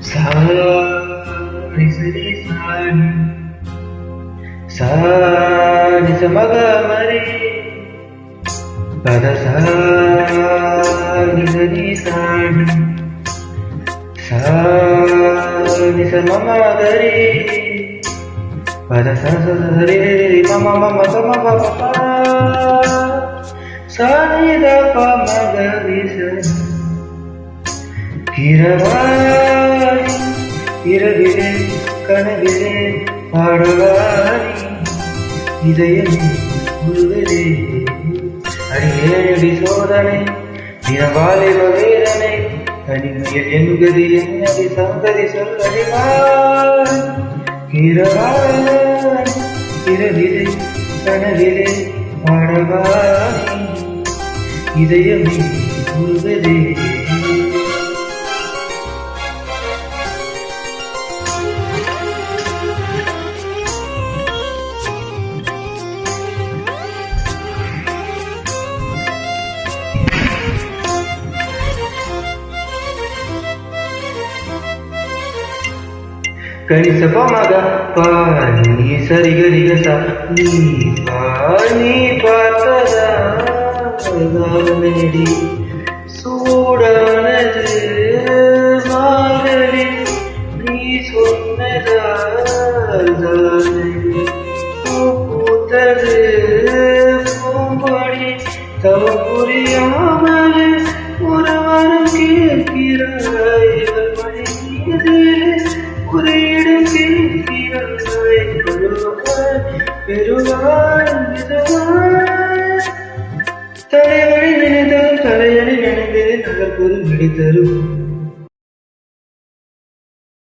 sorry சரி சாணி sorry சமக மரி பத சாரி சரி சாணி சாரி சமம கரி பத சரி மம மம மம பப சாரி த பம கரி சரி இரவாய் இரவிலே கனவிலே பாடவாய் இதயம் முழுவதே அடியேடி சோதனை தினவாலை வேதனை தனிமையில் என்கதி என்னடி சங்கதி சொல்லடிவாய் இரவாய் இரவிலே கனவிலே பாடவாய் இதயம் முழுவதே கணிச பமக பாணி சரி கரிக சா நீ பாணி பார்த்ததாடி சூடானது மாறலி நீ சொன்னதானே பூத்தது பூம்பொடி தவ புரியா